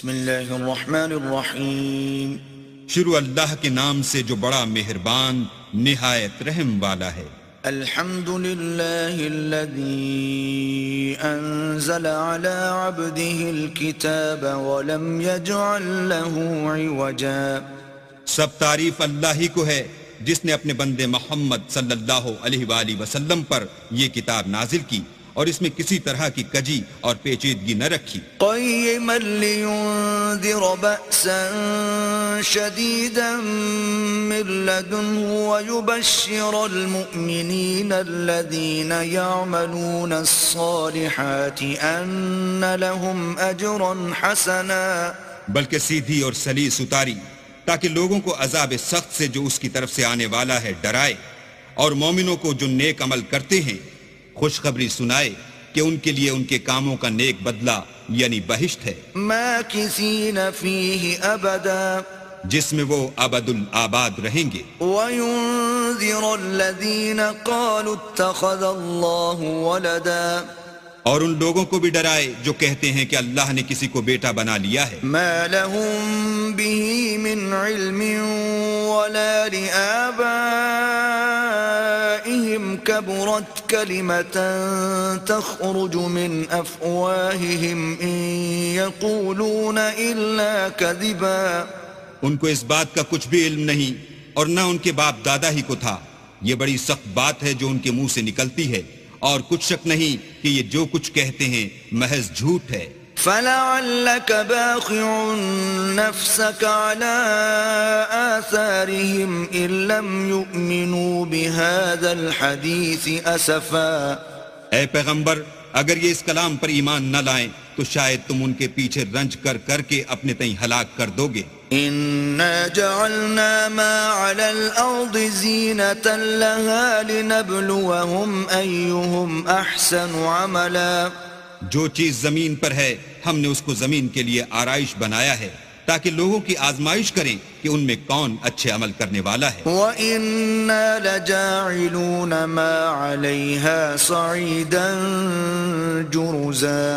بسم اللہ الرحمن الرحیم شروع اللہ کے نام سے جو بڑا مہربان نہایت رحم والا ہے۔ الحمد للہ الذی انزل علی عبده الكتاب ولم يجعل له عوجا۔ سب تعریف اللہ ہی کو ہے جس نے اپنے بندے محمد صلی اللہ علیہ وآلہ وسلم پر یہ کتاب نازل کی اور اس میں کسی طرح کی کجی اور پیچیدگی نہ رکھی۔ قیما لینذر بأسا شدیدا من لدنه ویبشر المؤمنین الذین یعملون الصالحات ان لهم اجرا حسنا۔ بلکہ سیدھی اور سلیس اتاری تاکہ لوگوں کو عذاب سخت سے جو اس کی طرف سے آنے والا ہے ڈرائے، اور مومنوں کو جو نیک عمل کرتے ہیں خوشخبری سنائے کہ ان کے لیے ان کے کاموں کا نیک بدلہ یعنی بہشت ہے، ماکثین فیہ ابدا، جس میں وہ ابد الآباد رہیں گے۔ وینذر الذین قالوا اتخذ اللہ ولدا، اور ان لوگوں کو بھی ڈرائے جو کہتے ہیں کہ اللہ نے کسی کو بیٹا بنا لیا ہے. ما لهم به من علم ولا لآبائهم كبرت كلمة تخرج من أفواههم إن يقولون إلا كذبا. ان کو اس بات کا کچھ بھی علم نہیں اور نہ ان کے باپ دادا ہی کو تھا. یہ بڑی سخت بات ہے جو ان کے منہ سے نکلتی ہے، اور کچھ شک نہیں کہ یہ جو کچھ کہتے ہیں محض جھوٹ ہے. فَلَعَلَّكَ بَاخِعٌ نَفْسَكَ عَلَىٰ آثَارِهِمْ إِن لَّمْ يُؤْمِنُوا بِهَذَا الْحَدِيثِ أَسَفًا. اے پیغمبر، اگر یہ اس کلام پر ایمان نہ لائیں تو شاید تم ان کے پیچھے رنج کر کر کے اپنے تئیں ہلاک کر دو گے. إِنَّا جَعَلْنَا مَا عَلَى الْأَرْضِ زِينَةً لَهَا لِنَبْلُوَهُمْ أَيُّهُمْ أَحْسَنُ عَمَلًا. جو چیز زمین پر ہے ہم نے اس کو زمین کے لیے آرائش بنایا ہے تاکہ لوگوں کی آزمائش کریں کہ ان میں کون اچھے عمل کرنے والا ہے. وَإِنَّا لَجَاعِلُونَ مَا عَلَيْهَا صَعِيدًا جُرُزًا.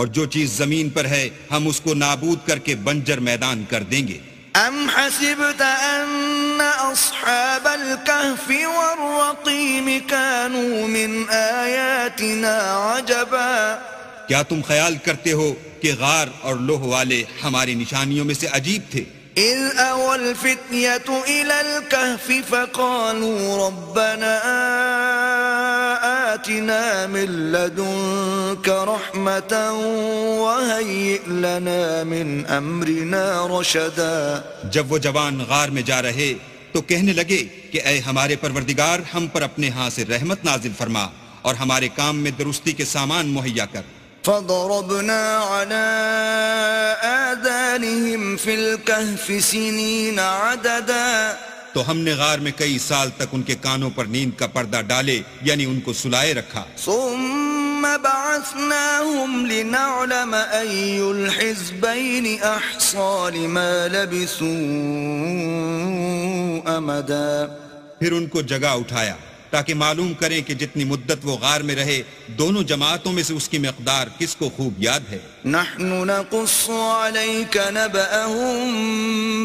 اور جو چیز زمین پر ہے ہم اس کو نابود کر کے بنجر میدان کر دیں گے. أَمْ حَسِبْتَ أَنَّ أَصْحَابَ الْكَهْفِ وَالرَّقِيمِ كَانُوا مِنْ آيَاتِنَا عَجَبًا. کیا تم خیال کرتے ہو کہ غار اور لوح والے ہماری نشانیوں میں سے عجیب تھے؟ إِذْ أَوَى الْفِتْيَةُ إِلَى الْكَهْفِ فَقَالُوا رَبَّنَا آتِنَا مِن لَّدُنكَ رَحْمَةً وَهَيِّئْ لَنَا مِنْ أَمْرِنَا رَشَدًا. جب وہ جوان غار میں جا رہے تو کہنے لگے کہ اے ہمارے پروردگار، ہم پر اپنے ہاں سے رحمت نازل فرما اور ہمارے کام میں درستی کے سامان مہیا کر. فَضَرَبْنَا عَلَىٰ آذَانِهِمْ فِي الْكَهْفِ سِنِينَ عَدَدًا. تو ہم نے غار میں کئی سال تک ان کے کانوں پر نیند کا پردہ ڈالے یعنی ان کو سلائے رکھا. ثُمَّ بَعَثْنَاهُمْ لِنَعْلَمَ أَيُّ الْحِزْبَيْنِ أَحْصَىٰ لِمَا لَبِثُوا أَمَدًا. پھر ان کو جگہ اٹھایا تاکہ معلوم کریں کہ جتنی مدت وہ غار میں رہے دونوں جماعتوں میں سے اس کی مقدار کس کو خوب یاد ہے. نحن نقص عليك نبأهم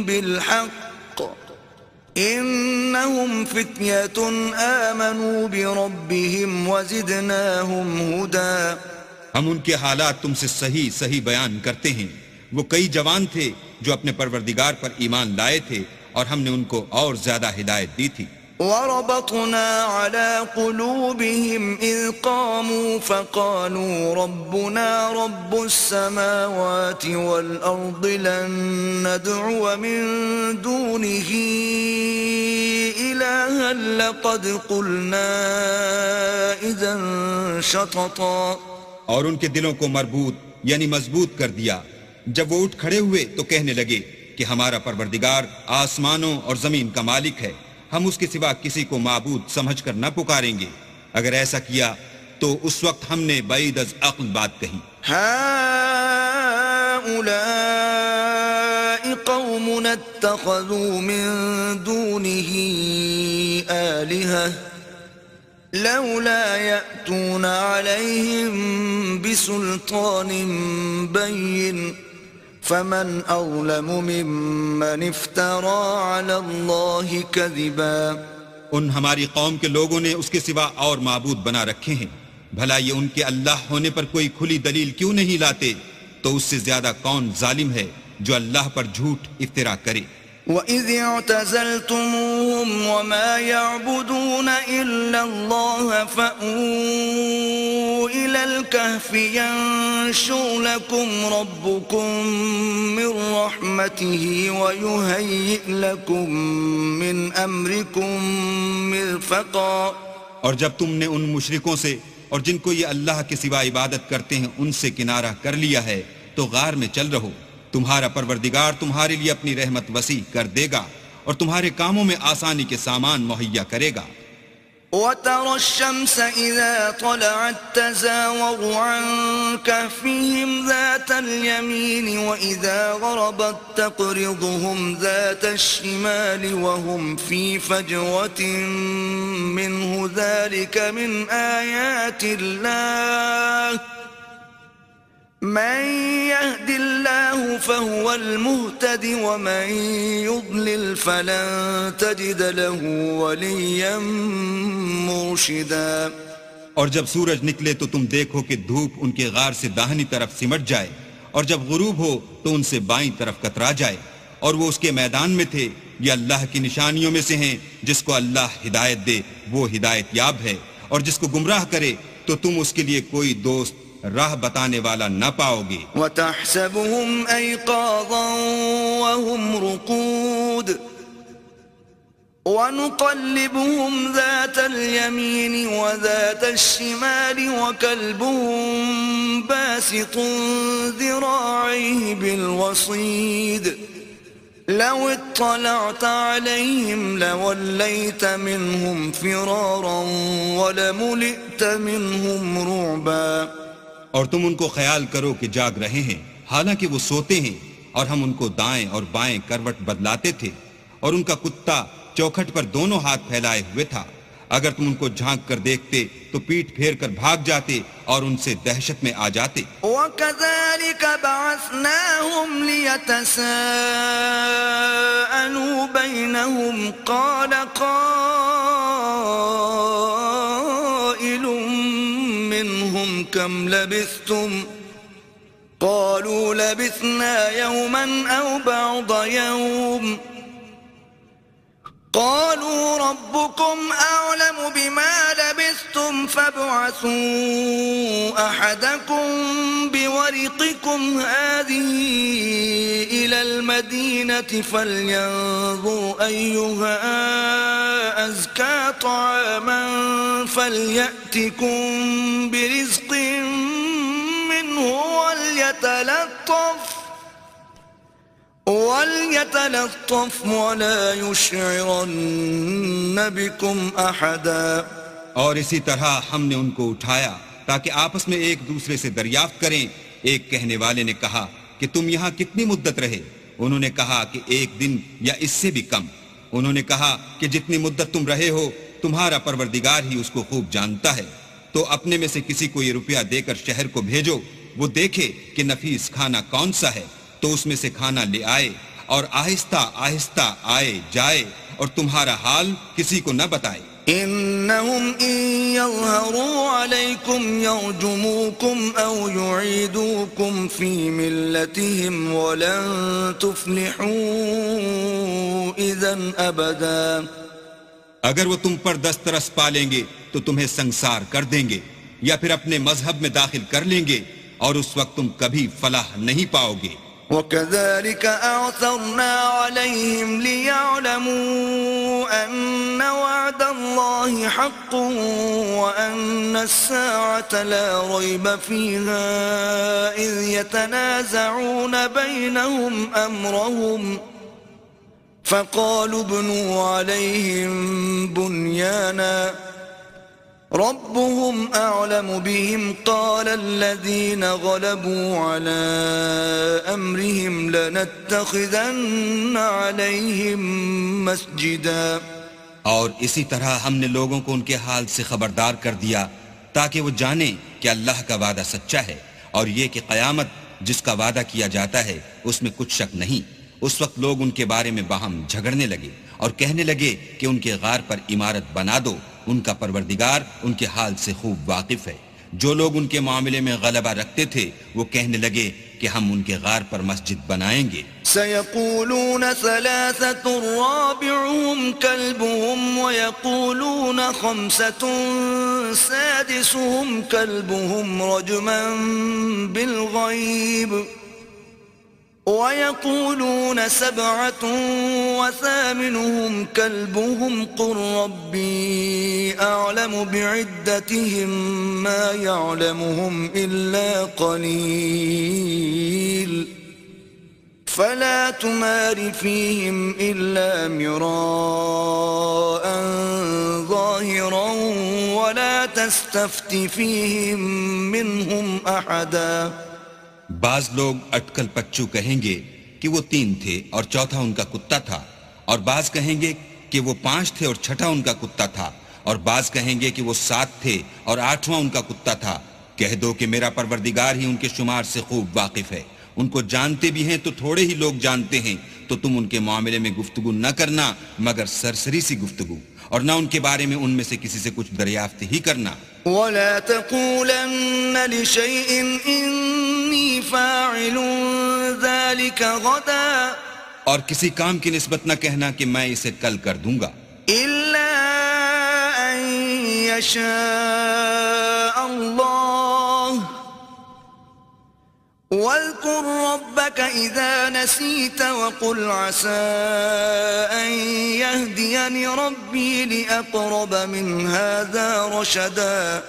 بالحق إنهم فتية آمنوا بربهم وزدناهم هدى. ہم ان کے حالات تم سے صحیح صحیح بیان کرتے ہیں. وہ کئی جوان تھے جو اپنے پروردگار پر ایمان لائے تھے اور ہم نے ان کو اور زیادہ ہدایت دی تھی. وربطنا على قلوبهم إذ قاموا فقالوا ربنا رب السماوات والأرض لن ندعو من دونه إلها لقد قلنا إذا شططا. اور ان کے دلوں کو مربوط یعنی مضبوط کر دیا. جب وہ اٹھ کھڑے ہوئے تو کہنے لگے کہ ہمارا پروردگار آسمانوں اور زمین کا مالک ہے، ہم اس کے سوا کسی کو معبود سمجھ کر نہ پکاریں گے. اگر ایسا کیا تو اس وقت ہم نے بعید از عقل بات کہی. هؤلاء قومنا اتخذوا من دونه آلهة لولا يأتون عليهم بسلطان بين فمن أظلم ممن افترى على الله كذبا. ان ہماری قوم کے لوگوں نے اس کے سوا اور معبود بنا رکھے ہیں، بھلا یہ ان کے اللہ ہونے پر کوئی کھلی دلیل کیوں نہیں لاتے؟ تو اس سے زیادہ کون ظالم ہے جو اللہ پر جھوٹ افترا کرے؟ وَإِذِ اعْتَزَلْتُمُوهُمْ وَمَا يَعْبُدُونَ إِلَّا اللَّهَ فَأْوُوا إِلَى الْكَهْفِ يَنشُرْ لَكُمْ رَبُّكُمْ مِنْ رَحْمَتِهِ وَيُهَيِّئْ لَكُمْ مِنْ أَمْرِكُمْ مِرْفَقًا. اور جب تم نے ان مشرکوں سے اور جن کو یہ اللہ کے سوا عبادت کرتے ہیں ان سے کنارہ کر لیا ہے تو غار میں چل رہو، تمہارا پروردگار تمہارے لیے اپنی رحمت وسیع کر دے گا اور تمہارے کاموں میں آسانی کے سامان مہیا کرے گا. وَتَرَى الشَّمْسَ إِذَا طَلَعَتْ تَزَاوَرُ عَنْ كَهْفِهِمْ ذَاتَ الْيَمِينِ وَإِذَا غَرَبَتْ تَقْرِضُهُمْ ذَاتَ الشِّمَالِ وَهُمْ فِي فَجْوَةٍ مِّنْهُ ذَلِكَ مِنْ آيَاتِ اللَّهِ مَن يَهْدِ اللَّهُ فَهُوَ الْمُهْتَدِ وَمَن يُضْلِلْ فَلَن تَجِدَ لَهُ وَلِيًّا مُرْشِدًا. اور جب سورج نکلے تو تم دیکھو کہ دھوپ ان کے غار سے داہنی طرف سمٹ جائے، اور جب غروب ہو تو ان سے بائیں طرف کترا جائے، اور وہ اس کے میدان میں تھے. یہ اللہ کی نشانیوں میں سے ہیں، جس کو اللہ ہدایت دے وہ ہدایت یاب ہے، اور جس کو گمراہ کرے تو تم اس کے لیے کوئی دوست راہ بتانے والا نہ پاؤ گے. وَتَحْسَبُهُمْ أَيْقَاظًا وَهُمْ رُقُودٌ وَنُقَلِّبُهُمْ ذَاتَ الْيَمِينِ وَذَاتَ الشِّمَالِ وَكَلْبُهُمْ بَاسِطٌ ذِرَاعَيْهِ بِالْوَصِيدِ لَوِ اطَّلَعْتَ عَلَيْهِمْ لَوَلَّيْتَ مِنْهُمْ فِرَارًا وَلَمُلِئْتَ مِنْهُمْ رُعْبًا. اور تم ان کو خیال کرو کہ جاگ رہے ہیں حالانکہ وہ سوتے ہیں، اور ہم ان کو دائیں اور بائیں کروٹ بدلاتے تھے، اور ان کا کتا چوکھٹ پر دونوں ہاتھ پھیلائے ہوئے تھا. اگر تم ان کو جھانک کر دیکھتے تو پیٹھ پھیر کر بھاگ جاتے اور ان سے دہشت میں آ جاتے. وَكَذَلِكَ بَعَثْنَاهُمْ لِيَتَسَاءَلُوا بَيْنَهُمْ قَالَ قَائِلٌ مِّنْهُمْ كَمْ لَبِثْتُمْ قَالُوا لَبِثْنَا يَوْمًا أَوْ بَعْضَ يَوْمٍ قالوا ربكم أعلم بما لبثتم فابعثوا أحدكم بورقكم هذه إلى المدينة فلينظر أيها أزكى طعاما فليأتكم برزق منه وَلْيَتَلَطَّفْ وَلَا يُشْعِرَنَّ بِكُمْ أَحَدًا. اور اسی طرح ہم نے ان کو اٹھایا تاکہ آپس میں ایک دوسرے سے دریافت کریں. ایک کہنے والے نے کہا کہ تم یہاں کتنی مدت رہے؟ انہوں نے کہا کہ 1 دن یا اس سے بھی کم. انہوں نے کہا کہ جتنی مدت تم رہے ہو تمہارا پروردگار ہی اس کو خوب جانتا ہے. تو اپنے میں سے کسی کو یہ روپیہ دے کر شہر کو بھیجو، وہ دیکھے کہ نفیس کھانا کون سا ہے تو اس میں سے کھانا لے آئے، اور آہستہ آہستہ آئے جائے اور تمہارا حال کسی کو نہ بتائے. إنهم إن يظهروا عليكم يرجموكم أو يعيدوكم في ملتهم ولن تفلحوا إذن أبدا. اگر وہ تم پر دسترس پالیں گے تو تمہیں سنسار کر دیں گے یا پھر اپنے مذہب میں داخل کر لیں گے، اور اس وقت تم کبھی فلاح نہیں پاؤ گے. وَكَذَلِكَ أَعْثَرْنَا عَلَيْهِمْ لِيَعْلَمُوا أَنَّ وَعْدَ اللَّهِ حَقٌّ وَأَنَّ السَّاعَةَ لَا رَيْبَ فِيهَا إِذْ يَتَنَازَعُونَ بَيْنَهُمْ أَمْرَهُمْ فَقَالُوا ابْنُوا عَلَيْهِمْ بُنْيَانًا ربهم أعلم بهم قال الذين غلبوا على أمرهم لنتخذن عليهم مسجدا. اور اسی طرح ہم نے لوگوں کو ان کے حال سے خبردار کر دیا تاکہ وہ جانیں کہ اللہ کا وعدہ سچا ہے، اور یہ کہ قیامت جس کا وعدہ کیا جاتا ہے اس میں کچھ شک نہیں۔ اس وقت لوگ ان کے بارے میں باہم جھگڑنے لگے اور کہنے لگے کہ ان کے غار پر عمارت بنا دو، ان کا پروردگار ان کے حال سے خوب واقف ہے۔ جو لوگ ان کے معاملے میں غلبہ رکھتے تھے وہ کہنے لگے کہ ہم ان کے غار پر مسجد بنائیں گے۔ سيقولون ثلاثة رابعهم كلبهم ويقولون خمسة سادسهم كلبهم رجما بالغيب ويقولون سبعة وثامنهم كلبهم قل ربي أعلم بعدتهم ما يعلمهم إلا قليل فلا تمار فيهم إلا مراء ظاهرا ولا تستفت فيهم منهم أحدا۔ بعض لوگ اٹکل پچو کہیں گے کہ وہ 3 تھے اور چوتھا ان کا کتا تھا، اور بعض کہیں گے کہ وہ 5 تھے اور چھٹا ان کا کتا تھا، اور بعض کہیں گے کہ وہ 7 تھے اور 8واں ان کا کتا تھا۔ کہہ دو کہ میرا پروردگار ہی ان کے شمار سے خوب واقف ہے، ان کو جانتے بھی ہیں تو تھوڑے ہی لوگ جانتے ہیں، تو تم ان کے معاملے میں گفتگو نہ کرنا مگر سرسری سی گفتگو، اور نہ ان کے بارے میں ان میں سے کسی سے کچھ دریافت ہی کرنا۔ ولا تقولن لشيء إني فاعل ذلك غدا، اور کسی کام کی نسبت نہ کہنا کہ میں اسے کل کر دوں گا، إلا أن يشاء الله، واذكر ربك إذا نسيت وقل عسى أن يهديني ربي لأقرب من هذا رشدا۔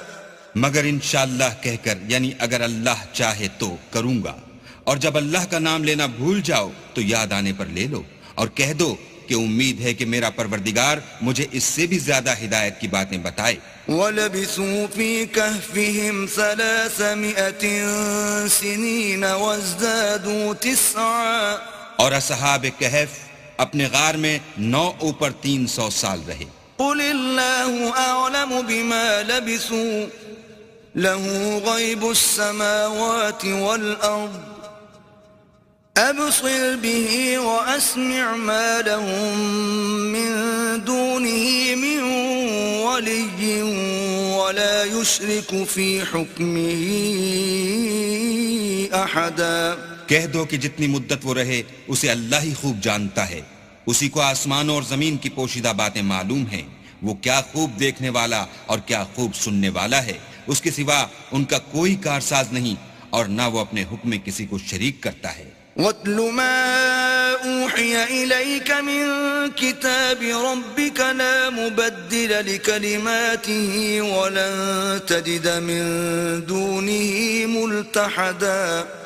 مگر انشاءاللہ کہہ کر، یعنی اگر اللہ چاہے تو کروں گا، اور جب اللہ کا نام لینا بھول جاؤ تو یاد آنے پر لے لو، اور کہہ دو کہ امید ہے کہ میرا پروردگار مجھے اس سے بھی زیادہ ہدایت کی باتیں بتائے۔ وَلَبِثُوا فِي كَهْفِهِمْ 300 سِنِينَ وَازْدَادُوا 9، اور اصحاب کہف اپنے غار میں 9 اوپر 300 سال رہے۔ قُلِ اللَّهُ أَعْلَمُ بِمَا لَبِثُوا لَهُ غَيْبُ السَّمَاوَاتِ وَالْأَرْضِ أَبْصِرْ بِهِ وَأَسْمِعْ مَا لَهُم مِّن دُونِهِ مِن وَلِيٍّ وَلَا يُشْرِكُ فِي حُكْمِهِ أَحَدًا۔ کہہ دو کہ جتنی مدت وہ رہے اسے اللہ ہی خوب جانتا ہے، اسی کو آسمانوں اور زمین کی پوشیدہ باتیں معلوم ہیں، وہ کیا خوب دیکھنے والا اور کیا خوب سننے والا ہے، اس کے سوا ان کا کوئی کارساز نہیں، اور نہ وہ اپنے حکم میں کسی کو شریک کرتا ہے۔ وَاتْلُ مَا أُوحِيَ إِلَيْكَ مِن كِتَابِ رَبِّكَ لَا مُبَدِّلَ لِكَلِمَاتِهِ وَلَن تَجِدَ مِن دُونِهِ مُلْتَحَدًا۔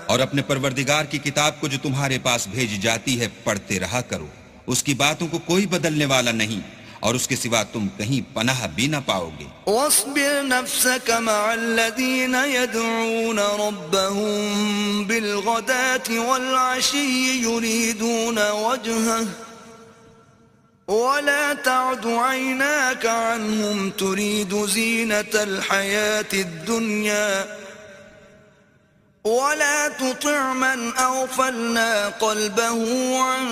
اور اپنے پروردگار کی کتاب کو جو تمہارے پاس بھیجی جاتی ہے پڑھتے رہا کرو، اس کی باتوں کو کوئی بدلنے والا نہیں، اور اس کے سوا تم کہیں پناہ بھی نہ پاؤ گے۔ واصبر نفسك مع الذين يدعون ربهم بالغداة والعشي يريدون وجهه ولا تعد عيناك عنهم تريد زينة الحياة الدنيا ولا تطع من أغفلنا قلبه عن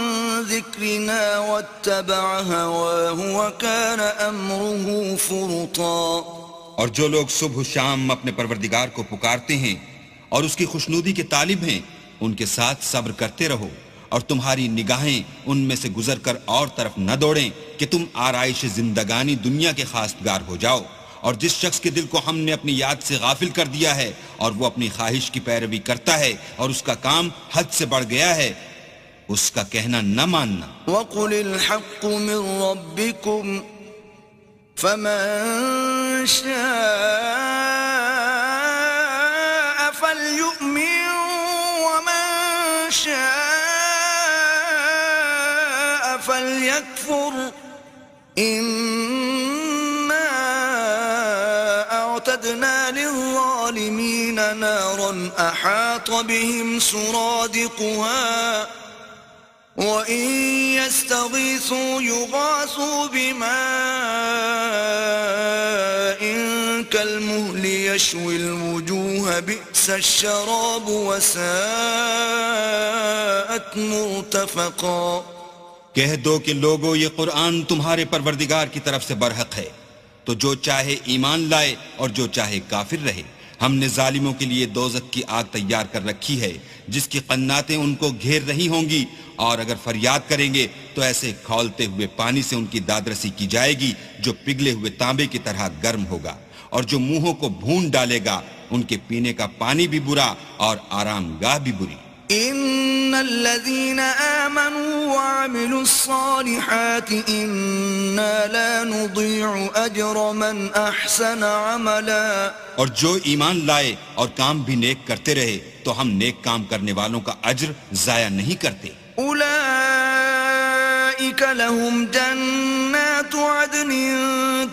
ذكرنا واتبع هواه وكان أمره فرطا۔ اور جو لوگ صبح و شام اپنے پروردگار کو پکارتے ہیں اور اس کی خوشنودی کے طالب ہیں، ان کے ساتھ صبر کرتے رہو، اور تمہاری نگاہیں ان میں سے گزر کر اور طرف نہ دوڑیں کہ تم آرائش زندگانی دنیا کے خواستگار ہو جاؤ۔ اور جس شخص کے دل کو ہم نے اپنی یاد سے غافل کر دیا ہے اور وہ اپنی خواہش کی پیروی کرتا ہے اور اس کا کام حد سے بڑھ گیا ہے، اس کا کہنا نہ ماننا۔ وَقُلِ الْحَقُّ مِن رَّبِّكُمْ فَمَن شَاءَ فَلْيُؤْمِن وَمَن شَاءَ فَلْيَكْفُرْ أعتدنا للظالمين نارا أحاط بهم سرادقها وإن يستغيثوا يغاثوا بماء كالمهل يشوي الوجوه بئس بئس الشراب وساءت مرتفقا. کہہ دو کہ لوگو یہ قرآن تمہارے پروردگار کی طرف سے برحق ہے، تو جو چاہے ایمان لائے اور جو چاہے کافر رہے. ہم نے ظالموں کے لیے دوزخ کی آگ تیار کر رکھی ہے جس کی قناتیں ان کو گھیر رہی ہوں گی، اور اگر فریاد کریں گے تو ایسے کھولتے ہوئے پانی سے ان کی دادرسی کی جائے گی جو پگھلے ہوئے تانبے کی طرح گرم ہوگا، اور جو منہوں کو بھون ڈالے گا ان کے پینے کا پانی بھی برا اور آرام گاہ بھی بری. ان الذين آمنوا وعملوا الصالحات انا لا نضيع اجر من احسن عملا. اور جو ایمان لائے اور کام بھی نیک کرتے رہے تو ہم نیک کام کرنے والوں کا اجر ضائع نہیں کرتے. اولئك لهم جنات عدن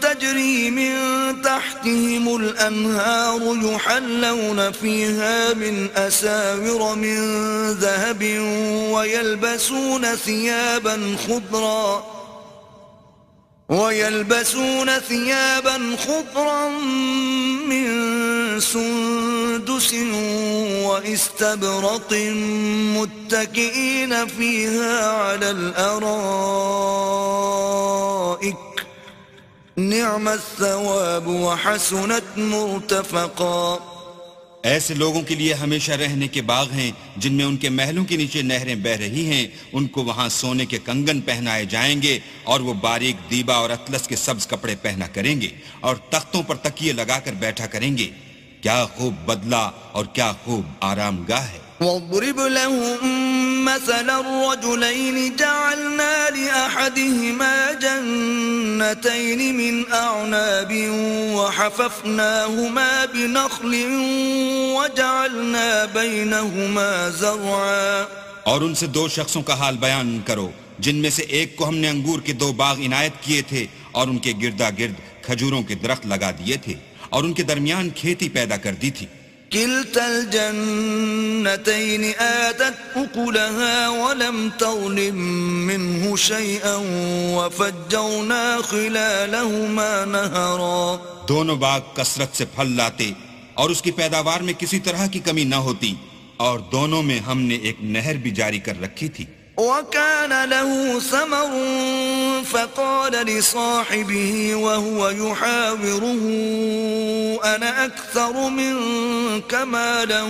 تجري من تحتهم الأنهار يحلون فيها من أساور من ذهب ويلبسون ثيابا خضرا من سندس واستبرق متكئين فيها على الأرائك نعم الثواب وحسنت مرتفقا. ایسے لوگوں کے لیے ہمیشہ رہنے کے باغ ہیں جن میں ان کے محلوں کے نیچے نہریں بہ رہی ہیں. ان کو وہاں سونے کے کنگن پہنائے جائیں گے اور وہ باریک دیبا اور اطلس کے سبز کپڑے پہنا کریں گے اور تختوں پر تکیے لگا کر بیٹھا کریں گے. کیا خوب بدلہ اور کیا خوب آرام گاہ ہے. واضرب لهم مثل الرجلين جعلنا لأحدهما جنتين من أعناب وحففناهما بنخل وجعلنا بينهما زرعا. اور ان سے دو شخصوں کا حال بیان کرو جن میں سے ایک کو ہم نے انگور کے دو باغ عنایت کیے تھے اور ان کے گردا گرد کھجوروں کے درخت لگا دیے تھے اور ان کے درمیان کھیتی پیدا کر دی تھی. كلتا الجنتين آتت أكلها ولم تظلم منه شيئا وفجرنا خلالهما نهرا. دونوں باغ کثرت سے پھل لاتے اور اس کی پیداوار میں کسی طرح کی کمی نہ ہوتی، اور دونوں میں ہم نے ایک نہر بھی جاری کر رکھی تھی. وكان له ثمر فقال لصاحبه وهو يحاوره أنا أكثر منك مالا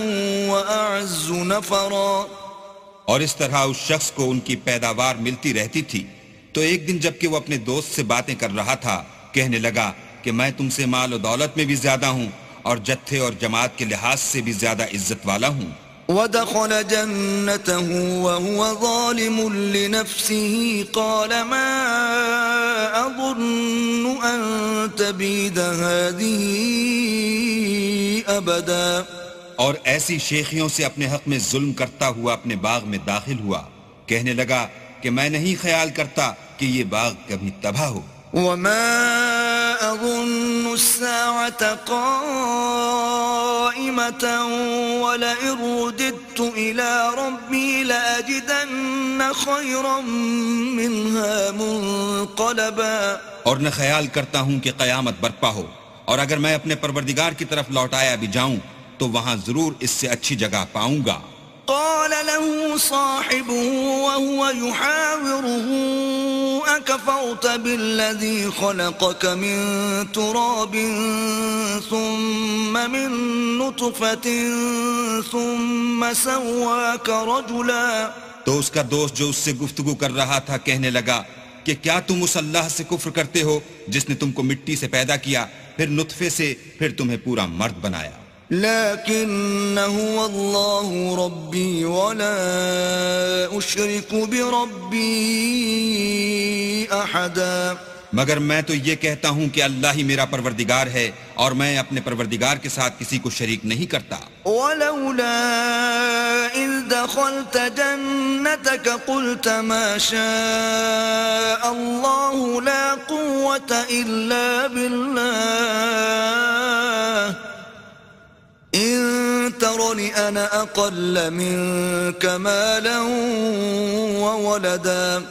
وأعز نفرا. اور اس طرح اس شخص کو ان کی پیداوار ملتی رہتی تھی، تو ایک دن جب کہ وہ اپنے دوست سے باتیں کر رہا تھا کہنے لگا کہ میں تم سے مال و دولت میں بھی زیادہ ہوں اور جتھے اور جماعت کے لحاظ سے بھی زیادہ عزت والا ہوں. ودخل جنته وهو ظالم لنفسه قال ما أظن أن تبيد هذه أبدا. اور ایسی شیخیوں سے اپنے حق میں ظلم کرتا ہوا اپنے باغ میں داخل ہوا، کہنے لگا کہ میں نہیں خیال کرتا کہ یہ باغ کبھی تباہ ہو. وما أظن الساعة قائمة ولئن رددت إلى ربي لأجدن خيرا منها منقلبا. اور نہ خیال کرتا ہوں کہ قیامت برپا ہو، اور اگر میں اپنے پروردگار کی طرف لوٹایا بھی جاؤں تو وہاں ضرور اس سے اچھی جگہ پاؤں گا. قال له صاحبه وهو يحاوره أكفرت بالذي خلقك من تراب ثم من نطفة ثم سواك رجلا. تو اس کا دوست جو اس سے گفتگو کر رہا تھا کہنے لگا کہ کیا تم اس اللہ سے کفر کرتے ہو جس نے تم کو مٹی سے پیدا کیا، پھر نطفے سے، پھر تمہیں پورا مرد بنایا. لكن هو الله ربي ولا أشرك بربي أحدا. مگر میں تو یہ کہتا ہوں کہ اللہ ہی میرا پروردگار ہے اور میں اپنے پروردگار کے ساتھ کسی کو شریک نہیں کرتا. ولولا إذ دخلت جنتك قلت ما شاء الله لا قوة إلا بالله إن ترني أنا أقل منك مالا وولدا.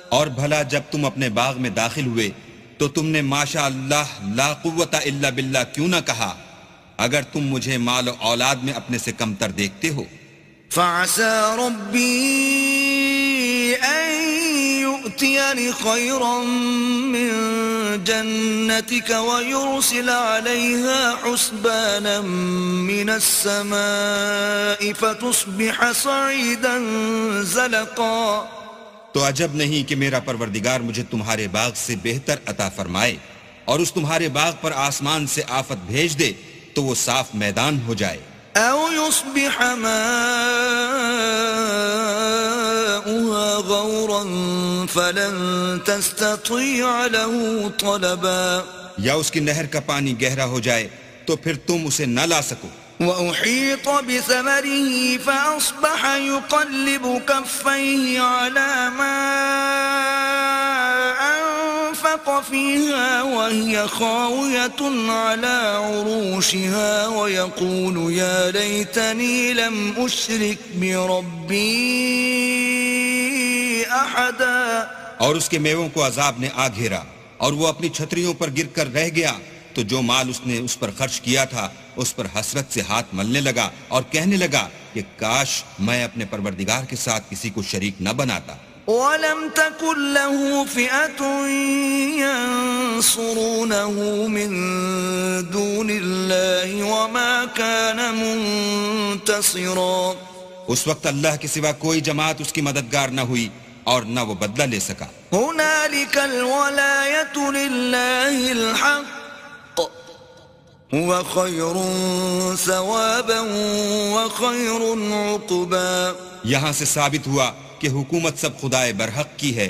اور بھلا جب تم اپنے باغ میں داخل ہوئے تو تم نے ماشاء اللہ لا قوت الا باللہ کیوں نہ کہا؟ اگر تم مجھے مال و اولاد میں اپنے سے کمتر دیکھتے ہو. فعسى ربي أن يؤتيني خيرا من جنتك ويرسل عليها حسبانا من السماء فتصبح صعيدا زلقا. تو عجب نہیں کہ میرا پروردگار مجھے تمہارے باغ سے بہتر عطا فرمائے اور اس تمہارے باغ پر آسمان سے آفت بھیج دے تو وہ صاف میدان ہو جائے. أو يصبح ماؤها غورا فلن تستطيع له طلبا. یا اس کی نہر کا پانی گہرا ہو جائے تو پھر تم اسے نہ لا سکو. وأحيط بثمره فأصبح يقلب كفيه على ما أنفق فيها وهي خاوية على عروشها ويقول يا ليتني لم أشرك بربي أحدا. اور اس کے میووں کو عذاب نے آ گھیرا اور وہ اپنی چھتریوں پر گر کر رہ گیا تو جو مال اس نے اس پر خرچ کیا تھا اس پر حسرت سے ہاتھ ملنے لگا اور کہنے لگا کہ کاش میں اپنے پروردگار کے ساتھ کسی کو شریک نہ بناتا. وَلَمْ تَكُنْ لَهُ فِئَةٌ يَنصُرُونَهُ مِن دُونِ اللَّهِ وَمَا كَانَ مُنتَصِرًا. اس وقت اللہ کے سوا کوئی جماعت اس کی مددگار نہ ہوئی اور نہ وہ بدلہ لے سکا. هُنَالِكَ الْوَلَایَةُ لِلَّهِ الْحَقِّ هُوَ خَيْرٌ ثَوَابًا وَخَيْرٌ عُقْبًا. یہاں سے ثابت ہوا کہ حکومت سب خدائے برحق کی ہے،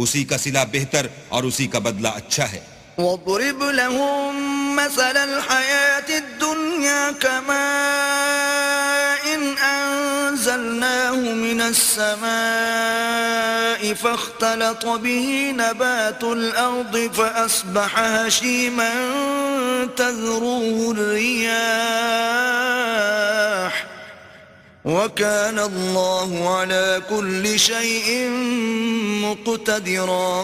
اسی کا صلہ بہتر اور اسی کا بدلہ اچھا ہے. وَاضْرِبْ لَهُم مَّثَلَ الْحَيَاةِ الدُّنْيَا كَمَاءٍ أَنزَلْنَاهُ مِنَ السَّمَاءِ فَاخْتَلَطَ بِهِ نَبَاتُ الْأَرْضِ فَأَصْبَحَ هَشِيمًا تَذْرُوهُ الرِّيَاحُ وَكَانَ اللَّهُ عَلَى كُلِّ شَيْءٍ مُقْتَدِرًا.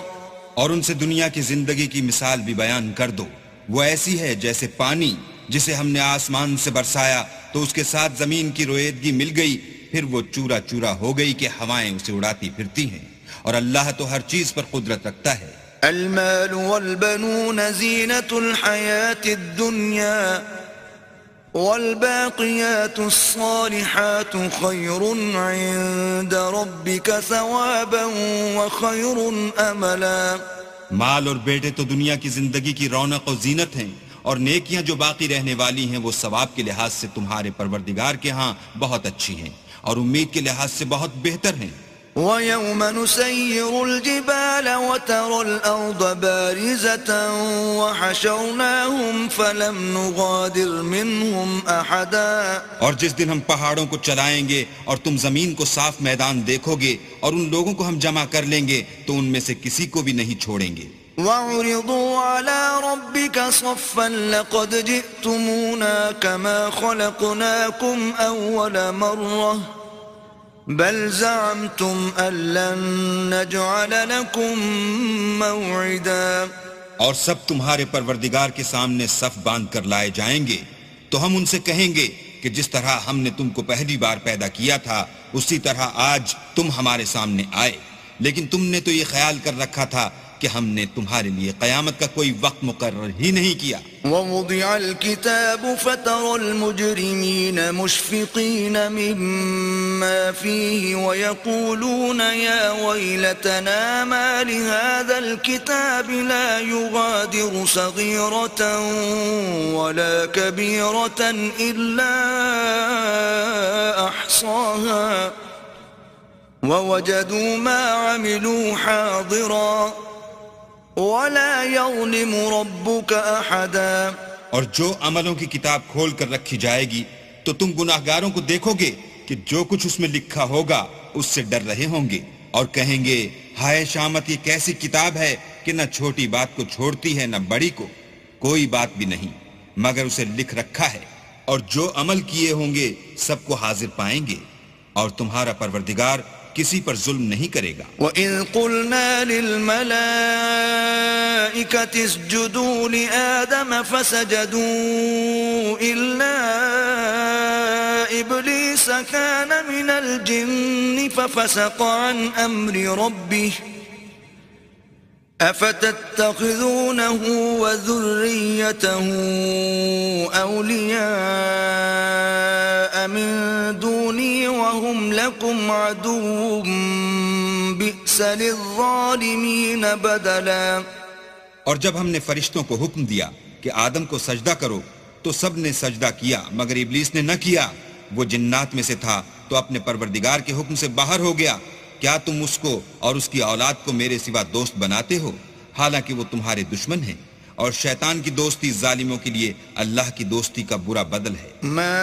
اور ان سے دنیا کی زندگی کی مثال بھی بیان کر دو. وہ ایسی ہے جیسے پانی جسے ہم نے آسمان سے برسایا تو اس کے ساتھ زمین کی رویدگی مل گئی، پھر وہ چورا چورا ہو گئی کہ ہوائیں اسے اڑاتی پھرتی ہیں، اور اللہ تو ہر چیز پر قدرت رکھتا ہے. المال والبنون زينة الحياة الدنيا والباقيات الصالحات خير عند ربك ثوابا وخير أملا. مال اور بیٹے تو دنیا کی زندگی کی رونق و زینت ہیں، اور نیکیاں جو باقی رہنے والی ہیں وہ ثواب کے لحاظ سے تمہارے پروردگار کے ہاں بہت اچھی ہیں اور امید کے لحاظ سے بہت بہتر ہیں. وَيَوْمَ نُسَيِّرُ الْجِبَالَ وَتَرَى الْأَرْضَ بَارِزَةً وَحَشَرْنَاهُمْ فَلَمْ نُغَادِرْ مِنْهُمْ أَحَدًا. اور جس دن ہم پہاڑوں کو چلائیں گے اور تم زمین کو صاف میدان دیکھو گے اور ان لوگوں کو ہم جمع کر لیں گے تو ان میں سے کسی کو بھی نہیں چھوڑیں گے. وَعُرِضُوا عَلَى رَبِّكَ صَفًّا لَقَدْ جِئْتُمُونَا كَمَا خَلَقْنَاكُمْ أَوَّلَ مَرَّةٍ بل زعمتم أن لن نجعل لكم موعدا. اور سب تمہارے پروردگار کے سامنے صف باندھ کر لائے جائیں گے تو ہم ان سے کہیں گے کہ جس طرح ہم نے تم کو پہلی بار پیدا کیا تھا اسی طرح آج تم ہمارے سامنے آئے، لیکن تم نے تو یہ خیال کر رکھا تھا کہ ہم نے تمہارے لیے قیامت کا کوئی وقت مقرر ہی نہیں کیا. وَوُضِعَ الْكِتَابُ فَتَرَى الْمُجْرِمِينَ مُشْفِقِينَ مِمَّا فِيهِ وَيَقُولُونَ يَا وَيْلَتَنَا مَا لِهَذَا الْكِتَابِ لَا يُغَادِرُ صَغِيرَةً وَلَا كَبِيرَةً إِلَّا أَحْصَاهَا وَوَجَدُوا مَا عَمِلُوا حَاضِرًا وَلَا يَظْلِمُ رَبُّكَ أَحَدًا. اور جو عملوں کی کتاب کھول کر رکھی جائے گی تو تم گناہگاروں کو دیکھو گے کہ جو کچھ اس میں لکھا ہوگا اس سے ڈر رہے ہوں گے اور کہیں گے ہائے شامت یہ کیسی کتاب ہے کہ نہ چھوٹی بات کو چھوڑتی ہے نہ بڑی کو، کوئی بات بھی نہیں مگر اسے لکھ رکھا ہے، اور جو عمل کیے ہوں گے سب کو حاضر پائیں گے، اور تمہارا پروردگار کسی پر ظلم نہیں کرے گا۔ وَإِذْ قُلْنَا لِلْمَلَائِكَةِ اسْجُدُوا لِآدَمَ فَسَجَدُوا إِلَّا إِبْلِيسَ كَانَ مِنَ الْجِنِّ فَفَسَقَ عَنْ أَمْرِ رَبِّهِ أَفَتَتَّخِذُونَهُ وَذُرِّيَّتَهُ أَوْلِيَاءَ مِن دُونِي وَهُمْ لَكُمْ عَدُوٌّ بِئْسَ لِلظَّالِمِينَ بَدَلًا۔ اور جب ہم نے فرشتوں کو حکم دیا کہ آدم کو سجدہ کرو تو سب نے سجدہ کیا مگر ابلیس نے نہ کیا، وہ جنات میں سے تھا تو اپنے پروردگار کے حکم سے باہر ہو گیا۔ کیا تم اس کو اور اس کی اولاد کو میرے سوا دوست بناتے ہو، حالانکہ وہ تمہارے دشمن ہیں، اور شیطان کی دوستی ظالموں کے لیے اللہ کی دوستی کا برا بدل ہے۔ ما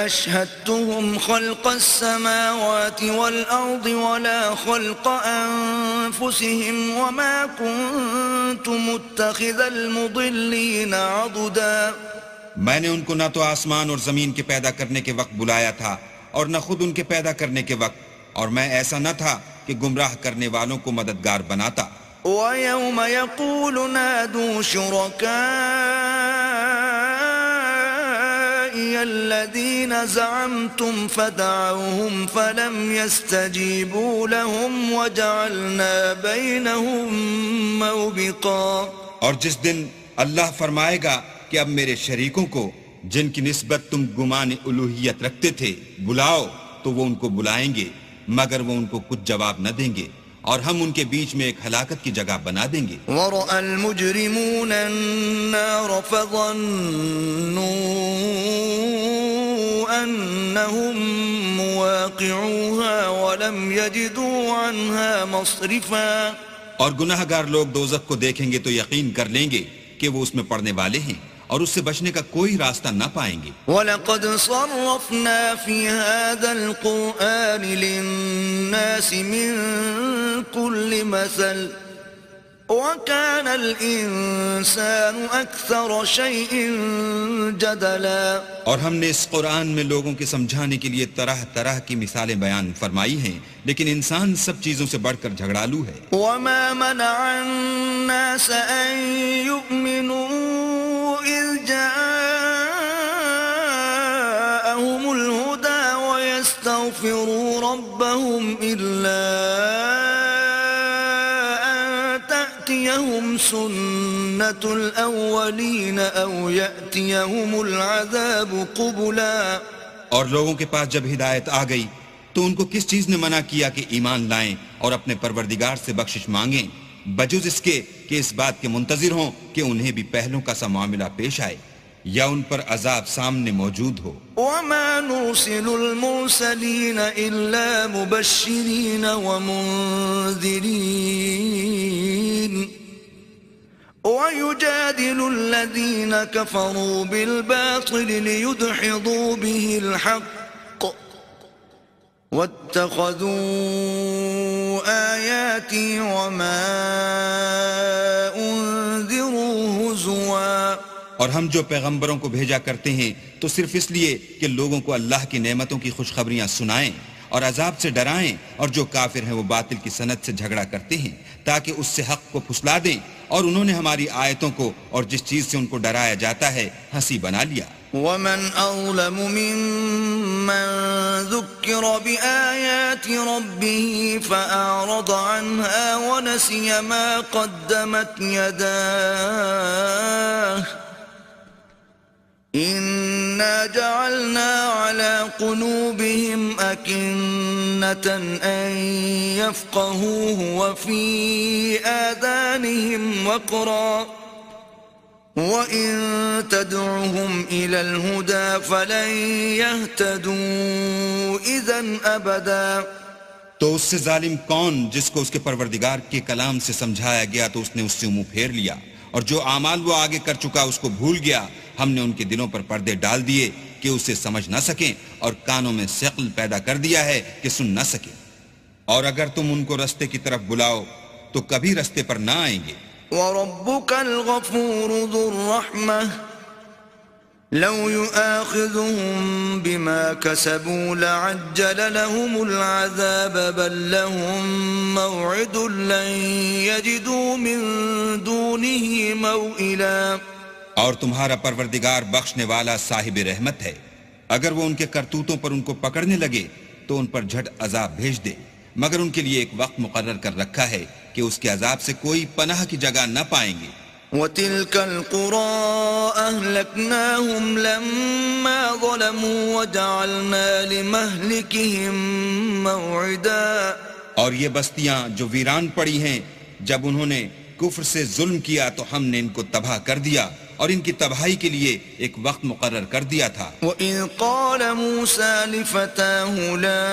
أشهدتهم خلق السماوات والأرض ولا خلق أنفسهم وما كنت متخذ المضلين عضدا۔ میں نے ان کو نہ تو آسمان اور زمین کے پیدا کرنے کے وقت بلایا تھا اور نہ خود ان کے پیدا کرنے کے وقت، اور میں ایسا نہ تھا کہ گمراہ کرنے والوں کو مددگار بناتا۔ وَيَوْمَ يَقُولُ نَادُوا شُرَكَائِيَ الَّذِينَ زَعَمْتُمْ فَدَعَوْهُمْ فَلَمْ يَسْتَجِيبُوا لَهُمْ وَجَعَلْنَا بَيْنَهُمْ مَوْبِقًا۔ اور جس دن اللہ فرمائے گا کہ اب میرے شریکوں کو جن کی نسبت تم گمان الوہیت رکھتے تھے بلاؤ، تو وہ ان کو بلائیں گے مگر وہ ان کو کچھ جواب نہ دیں گے، اور ہم ان کے بیچ میں ایک ہلاکت کی جگہ بنا دیں گے۔ وَرَأَى الْمُجْرِمُونَ النَّارَ فَظَنُّوا أَنَّهُمْ مُوَاقِعُوهَا وَلَمْ يَجِدُوا عَنْهَا مَصْرِفًا۔ اور گناہ گار لوگ دوزخ کو دیکھیں گے تو یقین کر لیں گے کہ وہ اس میں پڑنے والے ہیں اور اس سے بچنے کا کوئی راستہ نہ پائیں گے۔ وَلَقَدْ صَرَّفْنَا فِي هَذَا الْقُرْآنِ لِلنَّاسِ مِنْ كُلِّ مَثَلٍ وَكَانَ الْإِنسَانُ أَكْثَرَ شَيْءٍ جَدَلًا۔ اور ہم نے اس قرآن میں لوگوں کے سمجھانے کے لیے طرح طرح کی مثالیں بیان فرمائی ہیں، لیکن انسان سب چیزوں سے بڑھ کر جھگڑالو ہے۔ وَمَا مَنَعَ النَّاسَ أَن يُؤْمِنُوا إِذْ جَاءَهُمُ الْهُدَى وَيَسْتَغْفِرُوا رَبَّهُمْ إِلَّا أَن تَأْتِيَهُمْ سُنَّةُ الْأَوَّلِينَ أَوْ يَأْتِيَهُمُ الْعَذَابُ قُبُلًا۔ اور لوگوں کے پاس جب ہدایت آ گئی تو ان کو کس چیز نے منع کیا کہ ایمان لائیں اور اپنے پروردگار سے بخشش مانگیں، بجز اس کے کہ اس بات کے منتظر ہوں کہ انہیں بھی پہلوں کا سا معاملہ پیش آئے یا ان پر عذاب سامنے موجود ہو۔ وَمَا نُرْسِلُ الْمُرْسَلِينَ إِلَّا مُبَشِّرِينَ وَمُنذِرِينَ وَيُجَادِلُ الَّذِينَ كَفَرُوا بِالْبَاطِلِ لِيُدْحِضُوا بِهِ الْحَقَّ وَاتَّخَذُوا آيَاتِي وَمَا أُنذِرُوا هُزُوًا۔ اور ہم جو پیغمبروں کو بھیجا کرتے ہیں تو صرف اس لیے کہ لوگوں کو اللہ کی نعمتوں کی خوشخبریاں سنائیں اور عذاب سے ڈرائیں، اور جو کافر ہیں وہ باطل کی سنت سے جھگڑا کرتے ہیں تاکہ اس سے حق کو پھسلا دیں، اور انہوں نے ہماری آیتوں کو اور جس چیز سے ان کو ڈرایا جاتا ہے ہنسی بنا لیا۔ وَمَنْ أَظْلَمُ مِمَّنْ ذُكِّرَ بِآيَاتِ رَبِّهِ فَأَعْرَضَ عَنْهَا وَنَسِيَ مَا قَدَّمَتْ يَدَاهُ إِنَّا جَعَلْنَا عَلَى قُلُوبِهِمْ أَكِنَّةً أَن يَفْقَهُوهُ وَفِي آذَانِهِمْ وَقْرًا وَإِن تَدْعُهُمْ إِلَى الْهُدَى فَلَن يَهْتَدُوا إِذًا أَبَدًا۔ تو اس سے ظالم کون جس کو اس کے پروردگار کے کلام سے سمجھایا گیا تو اس نے اس سے منہ پھیر لیا، اور جو اعمال وہ آگے کر چکا اس کو بھول گیا۔ ہم نے ان کے دلوں پر پردے ڈال دیے کہ اسے سمجھ نہ سکیں، اور کانوں میں ثقل پیدا کر دیا ہے کہ سن نہ سکیں، اور اگر تم ان کو رستے کی طرف بلاؤ تو کبھی رستے پر نہ آئیں گے۔ وَرَبُّكَ الْغَفُورُ ذُو الرَّحْمَةِ لو يؤاخذهم بما كسبوا لعجل لهم العذاب بل لهم موعد لن يجدوا من دونه موئلا. اور تمہارا پروردگار بخشنے والا صاحب رحمت ہے، اگر وہ ان کے کرتوتوں پر ان کو پکڑنے لگے تو ان پر جھٹ عذاب بھیج دے، مگر ان کے لیے ایک وقت مقرر کر رکھا ہے کہ اس کے عذاب سے کوئی پناہ کی جگہ نہ پائیں گے. وَتِلْكَ الْقُرَىٰ أَهْلَكْنَاهُمْ لَمَّا ظَلَمُوا وَجَعَلْنَا لِمَهْلِكِهِمْ مَوْعِدًا. اور یہ بستیاں جو ویران پڑی ہیں، جب انہوں نے کفر سے ظلم کیا تو ہم نے ان کو تباہ کر دیا اور ان کی تباہی کے لیے ایک وقت مقرر کر دیا تھا. وَإِذْ قَالَ مُوسَىٰ لِفَتَاهُ لَا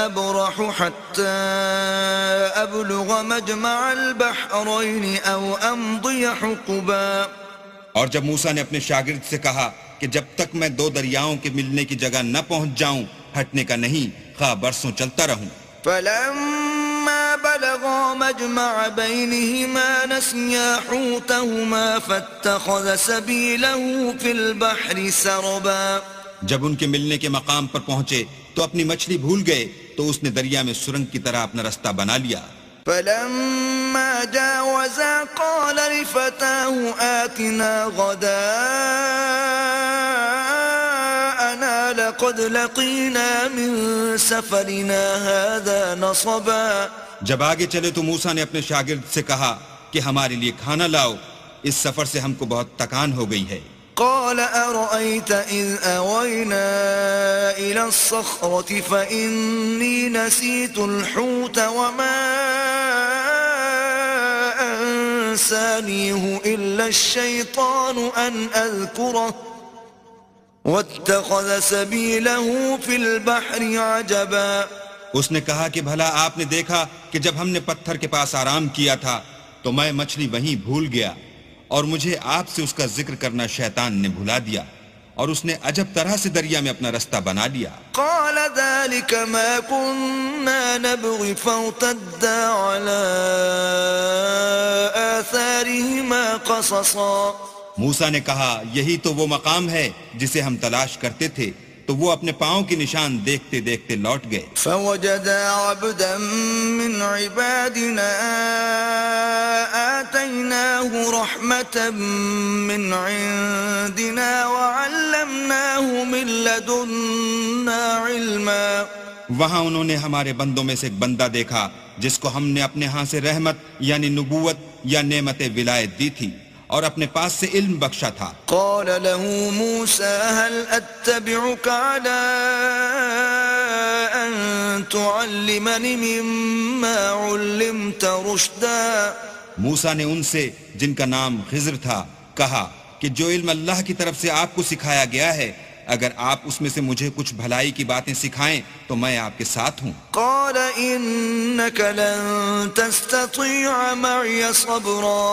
أَبْرَحُ حَتَّىٰ أَبْلُغَ مَجْمَعَ الْبَحْرَيْنِ أَوْ أَمْضِيَ حُقُبًا. اور جب موسیٰ نے اپنے شاگرد سے کہا کہ جب تک میں دو دریاؤں کے ملنے کی جگہ نہ پہنچ جاؤں ہٹنے کا نہیں، خواہ برسوں چلتا رہوں. فَلَمَّا بَلَغَا مَجْمَعَ بَيْنِهِمَا نَسِيَا حُوتَهُمَا فَاتَّخَذَ سَبِيلَهُ فِي الْبَحْرِ سَرَبًا. جب ان کے ملنے کے مقام پر پہنچے تو اپنی مچھلی بھول گئے تو اس نے دریا میں سرنگ کی طرح اپنا رستہ بنا لیا. فَلَمَّا جَاوَزَا قَالَ لِفَتَاهُ آتِنَا غَدَاءَنَا لَقَدْ لَقِينَا مِن سَفَرِنَا هَذَا نَصَبًا. جب آگے چلے تو موسیٰ نے اپنے شاگرد سے کہا کہ ہمارے لیے کھانا لاؤ، اس سفر سے ہم کو بہت تکان ہو گئی ہے. قال أرأيت إذ أوينا إلى الصخرة فإني نسيت الحوت وما أنسانيه إلا الشيطان أن أذكره واتخذ سبيله في البحر عجبا. اس نے کہا کہ بھلا آپ نے دیکھا کہ جب ہم نے پتھر کے پاس آرام کیا تھا تو میں مچھلی وہیں بھول گیا اور مجھے آپ سے اس کا ذکر کرنا شیطان نے بھلا دیا اور اس نے عجب طرح سے دریا میں اپنا رستہ بنا لیا. قال ذلك ما كنا نبغي فارتدا على آثارهما قصصا. موسیٰ نے کہا یہی تو وہ مقام ہے جسے ہم تلاش کرتے تھے، تو وہ اپنے پاؤں کی نشان دیکھتے دیکھتے لوٹ گئے. فوجدا عبدا من عبادنا آتيناه رحمة من عندنا وعلمناه من لدنا علما. وہاں انہوں نے ہمارے بندوں میں سے ایک بندہ دیکھا جس کو ہم نے اپنے ہاں سے رحمت یعنی نبوت یا نعمت ولایت دی تھی اور اپنے پاس سے علم بخشا تھا. قال له موسى هل أتبعك على أن تعلمني مما علمت رشدا. موسیٰ نے ان سے جن کا نام خضر تھا کہا کہ جو علم اللہ کی طرف سے آپ کو سکھایا گیا ہے اگر آپ اس میں سے مجھے کچھ بھلائی کی باتیں سکھائیں تو میں آپ کے ساتھ ہوں. قال إنك لن تستطيع معي صبرا.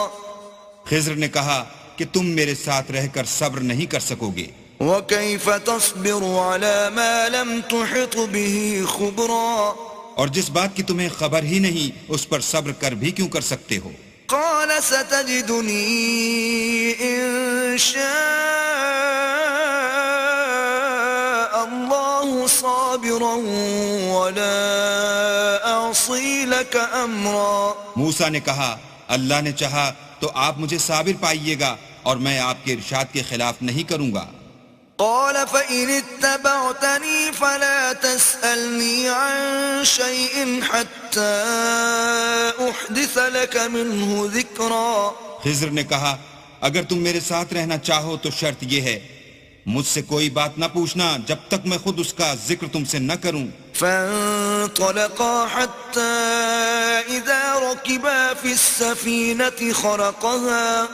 خضر نے کہا کہ تم میرے ساتھ رہ کر صبر نہیں کر سکو گے. وكيف تصبر على ما لم تحط به خبرا. اور جس بات کی تمہیں خبر ہی نہیں اس پر صبر کر بھی کیوں کر سکتے ہو. قال ستجدني إن شاء الله صابرا ولا أعصي لك أمرا. موسیٰ نے کہا اللہ نے چاہا تو آپ مجھے صابر پائیے گا اور میں آپ کے ارشاد کے خلاف نہیں کروں گا. قال فإن اتبعتني فلا تسألني عن شيء حتى أحدث لك منه ذكرا. خضر نے کہا اگر تم میرے ساتھ رہنا چاہو تو شرط یہ ہے مجھ سے کوئی بات نہ پوچھنا جب تک میں خود اس کا ذکر تم سے نہ کروں. فانطلقا حتى إذا ركبا في السفينة خرقها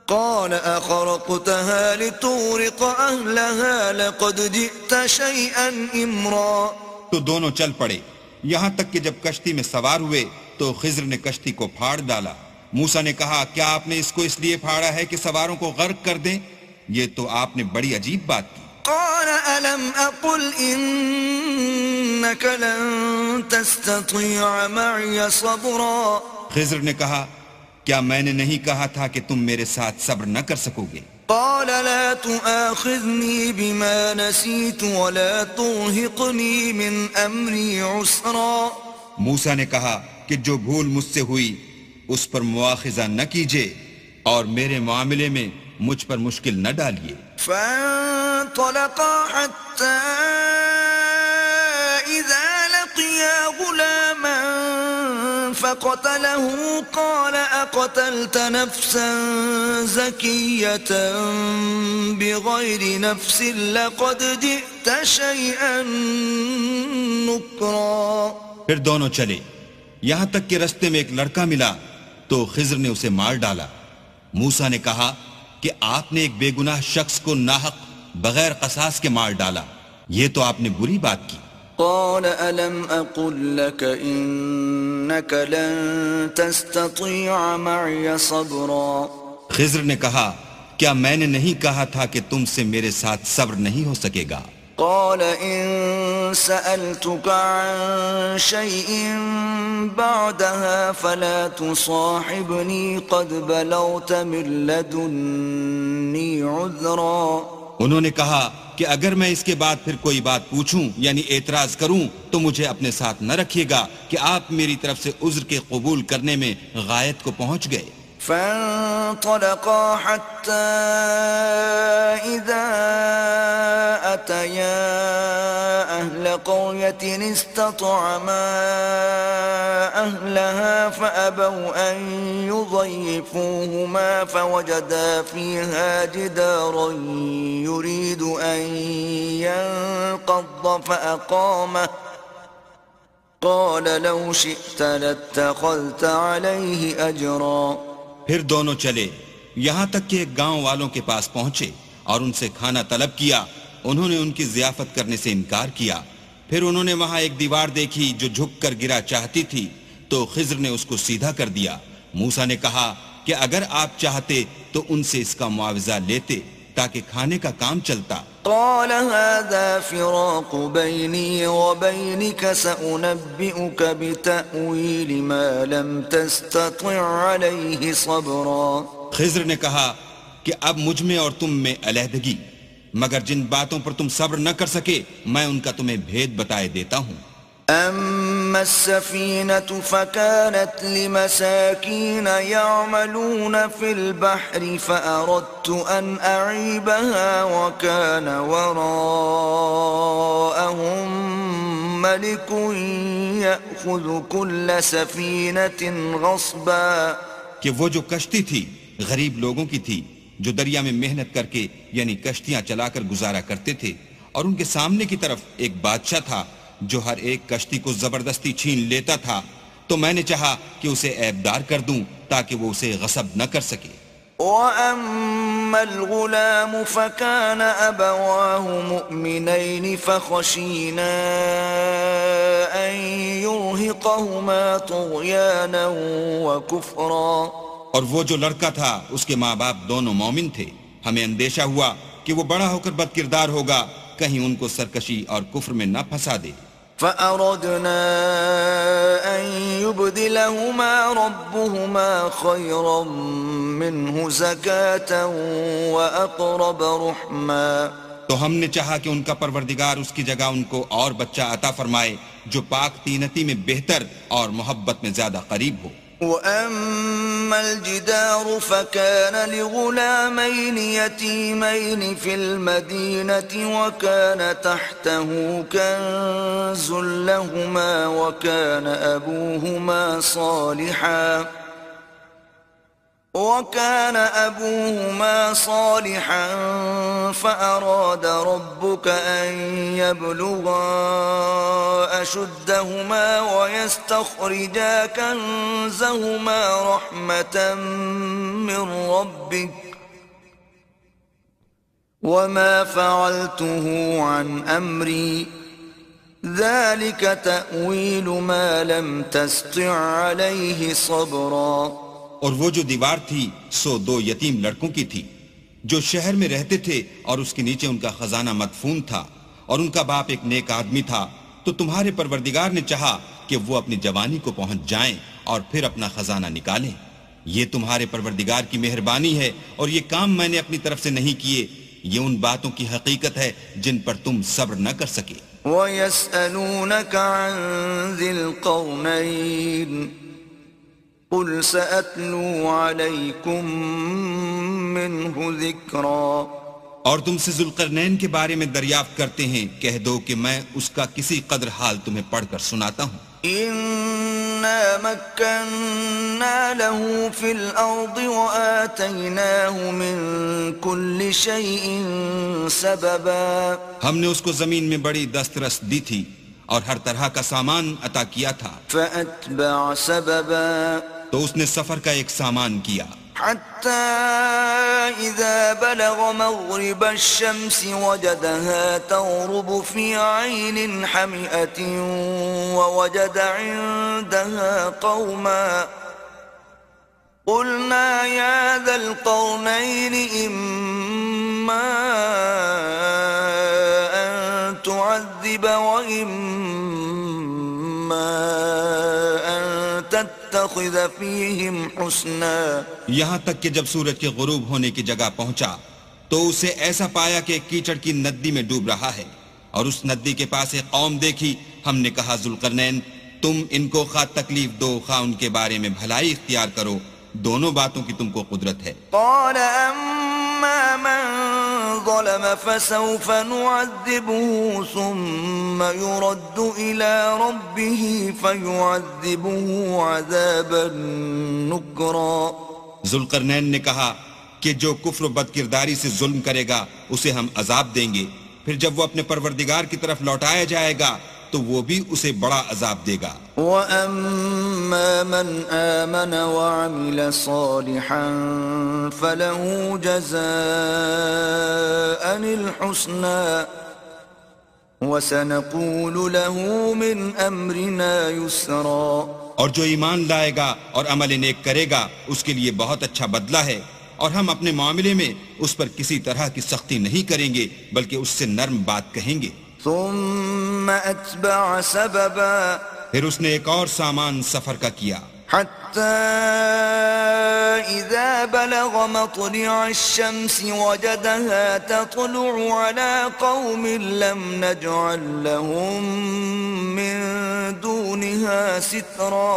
قال أخرقتها لتغرق أهلها لقد جئت شيئا إمرا. تو دونوں چل پڑے یہاں تک کہ جب کشتی میں سوار ہوئے تو خضر نے کشتی کو پھاڑ ڈالا. موسیٰ نے کہا کیا آپ نے اس کو اس لیے پھاڑا ہے کہ سواروں کو غرق کر دیں؟ یہ تو آپ نے بڑی عجیب بات کی. قال ألم أقل إنك لن تستطيع معي صبرا. خضر نے کہا کیا میں نے نہیں کہا تھا کہ تم میرے ساتھ صبر نہ کر سکو گے؟ قال لا تؤاخذني بما نسيت ولا ترهقني من أمري عسرا. موسیٰ نے کہا کہ جو بھول مجھ سے ہوئی اس پر مواخذہ نہ کیجیے اور میرے معاملے میں مجھ پر مشکل نہ ڈالیے. فانطلقا حتى إذا لقيا غلاما فقتله قال أقتلت نفسا زكية بغير نفس لقد جئت شيئا نكرا. پھر دونوں چلے یہاں تک کہ رستے میں ایک لڑکا ملا تو خضر نے اسے مار ڈالا. موسیٰ نے کہا کہ آپ نے ایک بے گناہ شخص کو ناحق بغیر قصاص کے مار ڈالا، یہ تو آپ نے بری بات کی. قال ألم أقل لك إنك لن تستطيع معي صبرا. خضر نے کہا کیا میں نے نہیں کہا تھا کہ تم سے میرے ساتھ صبر نہیں ہو سکے گا. قال إن سألتك عن شيء بعدها فلا تصاحبني قد بلغت من لدني عذرا. انہوں نے کہا کہ اگر میں اس کے بعد پھر کوئی بات پوچھوں یعنی اعتراض کروں تو مجھے اپنے ساتھ نہ رکھیے گا کہ آپ میری طرف سے عذر کے قبول کرنے میں غایت کو پہنچ گئے. فانطلقا حتى إذا أتيا أهل قرية استطعما أهلها فأبوا أن يضيفوهما فوجدا فيها جدارا يريد أن ينقض فأقامه قال لو شئت لاتخذت عليه أجرا. پھر دونوں چلے یہاں تک کہ ایک گاؤں والوں کے پاس پہنچے اور ان سے کھانا طلب کیا. انہوں نے ان کی ضیافت کرنے سے انکار کیا. پھر انہوں نے وہاں ایک دیوار دیکھی جو جھک کر گرا چاہتی تھی تو خضر نے اس کو سیدھا کر دیا. موسیٰ نے کہا کہ اگر آپ چاہتے تو ان سے اس کا معاوضہ لیتے تاکہ کھانے کا کام چلتا. قال هذا فراق بيني وبينك سأنبئك بتأويل ما لم تستطع عليه صبرا. خضر نے کہا کہ اب مجھ میں اور تم میں علیحدگی، مگر جن باتوں پر تم صبر نہ کر سکے میں ان کا تمہیں بھید بتائے دیتا ہوں. أما السفينة فكانت لمساكين يعملون في البحر فأردت أن أعيبها وكان وراءهم ملك يأخذ كل سفينة غصبا. کہ وہ جو کشتی تھی غریب لوگوں کی تھی جو دریا میں محنت کر کے یعنی کشتیاں چلا کر گزارا کرتے تھے، اور ان کے سامنے کی طرف ایک بادشاہ تھا جو ہر ایک کشتی کو زبردستی چھین لیتا تھا. تو میں نے چاہا کہ اسے عیبدار کر دوں تاکہ وہ اسے غصب نہ کر سکے. وَأَمَّا الْغُلَامُ فَكَانَ أَبَوَاهُ مُؤْمِنَيْنِ فَخَشِينَا أَن يُرْهِقَهُمَا طُغْيَانًا وَكُفْرًا. اور وہ جو لڑکا تھا اس کے ماں باپ دونوں مومن تھے. ہمیں اندیشہ ہوا کہ وہ بڑا ہو کر بد کردار ہوگا، کہیں ان کو سرکشی اور کفر میں نہ پھنسا دے. فَأَرَدْنَا أَن يُبْدِلَهُمَا رَبُّهُمَا خَيْرًا مِّنْهُ زَكَاةً وَأَقْرَبَ رُحْمًا. تو ہم نے چاہا کہ ان کا پروردگار اس کی جگہ ان کو اور بچہ عطا فرمائے جو پاک تینتی میں بہتر اور محبت میں زیادہ قریب ہو. وَأَمَّا الْجِدَارُ فَكَانَ لِغُلَامَيْنِ يَتِيمَيْنِ فِي الْمَدِينَةِ وَكَانَ تَحْتَهُ كَنزٌ لَهُمَا وَكَانَ أَبُوهُمَا صَالِحًا فَأَرَادَ رَبُّكَ أَن يَبْلُغَا أَشُدَّهُمَا وَيَسْتَخْرِجَا كَنزَهُمَا رَحْمَةً مِّن رَّبِّكَ وَمَا فَعَلْتُهُ عَنْ أَمْرِي ذَلِكَ تَأْوِيلُ مَا لَمْ تَسْطِع عَلَيْهِ صَبْرًا. اور وہ جو دیوار تھی سو دو یتیم لڑکوں کی تھی جو شہر میں رہتے تھے اور اس کے نیچے ان کا خزانہ مدفون تھا، اور ان کا باپ ایک نیک آدمی تھا. تو تمہارے پروردگار نے چاہا کہ وہ اپنی جوانی کو پہنچ جائیں اور پھر اپنا خزانہ نکالیں. یہ تمہارے پروردگار کی مہربانی ہے اور یہ کام میں نے اپنی طرف سے نہیں کیے، یہ ان باتوں کی حقیقت ہے جن پر تم صبر نہ کر سکے۔ وَيَسْأَلُونَكَ عَنْ ذِي الْقَرْنَيْنِ قُلْ سَأَتْلُو عَلَيْكُمْ مِنْهُ ذِكْرًا۔ اور تم سے ذوالقرنین کے بارے میں دریافت کرتے ہیں، کہہ دو کہ میں اس کا کسی قدر حال تمہیں پڑھ کر سناتا ہوں۔ إِنَّا مَكَّنَّا لَهُ فِي الْأَرْضِ وَآتَيْنَاهُ مِنْ كُلِّ شَيْءٍ سَبَبًا۔ ہم نے اس کو زمین میں بڑی دسترس دی تھی اور ہر طرح کا سامان عطا کیا تھا، فَأَتْبَعَ سَبَبًا۔ تو اس نے سفر کا ایک سامان کیا، حتى إذا بلغ مغرب الشمس وجدها تغرب في عين حمئة ووجد عندها قوما قلنا يا ذا القرنين إما أن تعذب وإما أن تتخذ فيهم حسنا۔ یہاں تک کہ جب سورج کے غروب ہونے کی جگہ پہنچا تو اسے ایسا پایا کہ کیچڑ کی ندی میں ڈوب رہا ہے، اور اس ندی کے پاس ایک قوم دیکھی۔ ہم نے کہا ذوالقرنین تم ان کو خواہ تکلیف دو خواہ ان کے بارے میں بھلائی اختیار کرو، دونوں باتوں کی تم کو قدرت ہے۔ قال أما من ظلم فسوف نعذبه ثم يرد إلى ربه فيعذبه عذابا نكرا۔ ذوالقرنین نے کہا کہ جو کفر و بد کرداری سے ظلم کرے گا اسے ہم عذاب دیں گے، پھر جب وہ اپنے پروردگار کی طرف لوٹایا جائے گا تو وہ بھی اسے بڑا عذاب دے گا۔ وَأَمَّا مَنْ آمَنَ وَعَمِلَ صَالِحًا فَلَهُ جَزَاءً الْحُسْنَى وَسَنَقُولُ لَهُ مِنْ أَمْرِنَا يُسْرًا۔ اور جو ایمان لائے گا اور عمل نیک کرے گا اس کے لیے بہت اچھا بدلہ ہے، اور ہم اپنے معاملے میں اس پر کسی طرح کی سختی نہیں کریں گے بلکہ اس سے نرم بات کہیں گے۔ ثم أتبع سببا، پھر اس نے ایک اور سامان سفر کا کیا، حتى إذا بلغ مطلع الشمس وجدها تطلع على قوم لم نجعل لهم من دونها سترا۔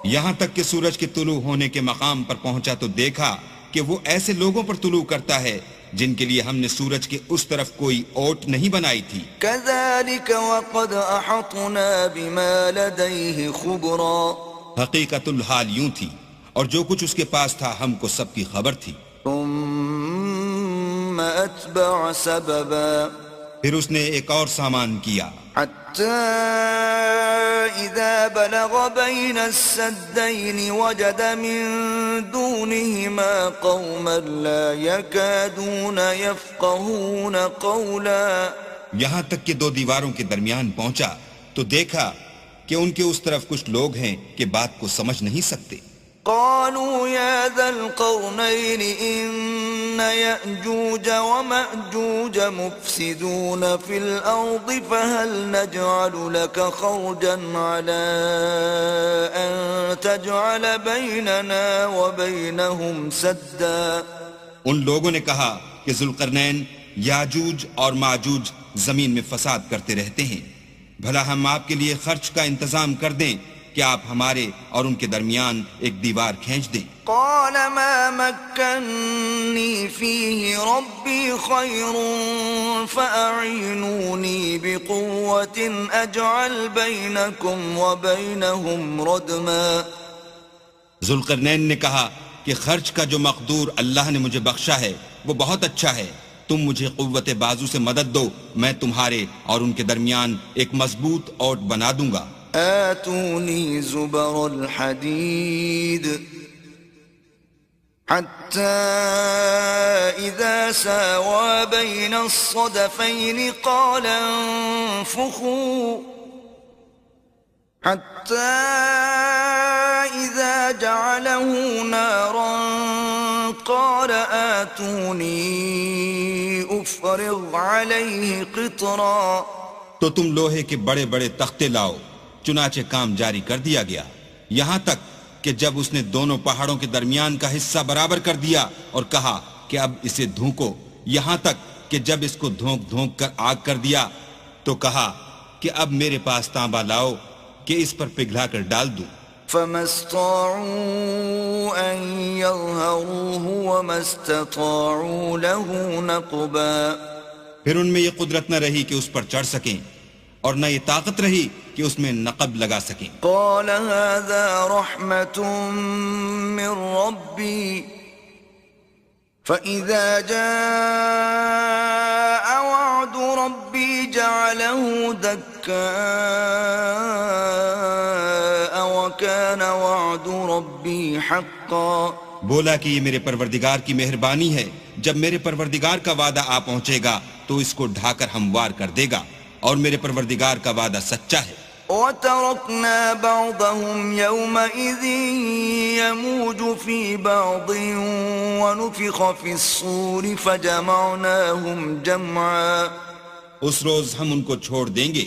یہاں تک کہ سورج کے طلوع ہونے کے مقام پر پہنچا تو دیکھا کہ وہ ایسے لوگوں پر طلوع کرتا ہے جن کے لیے ہم نے سورج کے اس طرف کوئی اوٹ نہیں بنائی تھی۔ كذلك وقد أحطنا بما لديه خبرا، حقیقت الحال یوں تھی اور جو کچھ اس کے پاس تھا ہم کو سب کی خبر تھی۔ ثم أتبع سببا، پھر اس نے ایک اور سامان کیا، حتى إذا بلغ بين السدين وجد من دونهما قوما لا يكادون يفقهون قولا۔ یہاں تک کہ دو دیواروں کے درمیان پہنچا تو دیکھا کہ ان کے اس طرف کچھ لوگ ہیں کہ بات کو سمجھ نہیں سکتے۔ قالوا يا ذا القرنين إن يأجوج ومأجوج مفسدون في الأرض فهل نجعل لك خرجا على أن تجعل بيننا وبينهم سدا۔ ان لوگوں نے کہا کہ ذوالقرنین یاجوج اور ماجوج زمین میں فساد کرتے رہتے ہیں، بھلا ہم آپ کے لیے خرچ کا انتظام کر دیں کہ آپ ہمارے اور ان کے درمیان ایک دیوار کھینچ دیں۔ قال ما مكنني فيه ربي خير فأعينوني بقوة أجعل بينكم وبينهم ردما۔ ذوالقرنین نے کہا کہ خرچ کا جو مقدور اللہ نے مجھے بخشا ہے وہ بہت اچھا ہے، تم مجھے قوت بازو سے مدد دو، میں تمہارے اور ان کے درمیان ایک مضبوط اوٹ بنا دوں گا۔ آتوني زبر الحديد حتى إذا ساوى بين الصدفين قال انفخوا حتى إذا جعله نارا قال آتوني أفرغ عليه قطرا۔ تو تم لوہے کے بڑے بڑے تختے لاؤ، چنانچہ کام جاری کر دیا گیا، یہاں تک کہ جب اس نے دونوں پہاڑوں کے درمیان کا حصہ برابر کر دیا اور کہا کہ اب اسے دھونکو، یہاں تک کہ جب اس کو دھونک دھونک کر آگ کر دیا تو کہا کہ اب میرے پاس تانبا لاؤ کہ اس پر پگھلا کر ڈال دوں۔ فما استطاعوا أن يظهروه وما استطاعوا له نقبا، پھر ان میں یہ قدرت نہ رہی کہ اس پر چڑھ سکیں اور نہ یہ طاقت رہی کہ اس میں نقب لگا سکیں۔ قال هذا رحمة من ربي فإذا جاء وعد ربي جعله دكاء وكان وعد ربي حقا۔ بولا کہ یہ میرے پروردگار کی مہربانی ہے، جب میرے پروردگار کا وعدہ آ پہنچے گا تو اس کو ڈھا کر ہموار کر دے گا، اور میرے پروردگار کا وعدہ سچا ہے۔ وَتَرَكْنَا بَعْضَهُمْ يَوْمَئِذٍ يَمُوجُ فِي بَعْضٍ وَنُفِخَ فِي الصُّورِ فَجَمَعْنَاهُمْ جَمْعًا۔ اس روز ہم ان کو چھوڑ دیں گے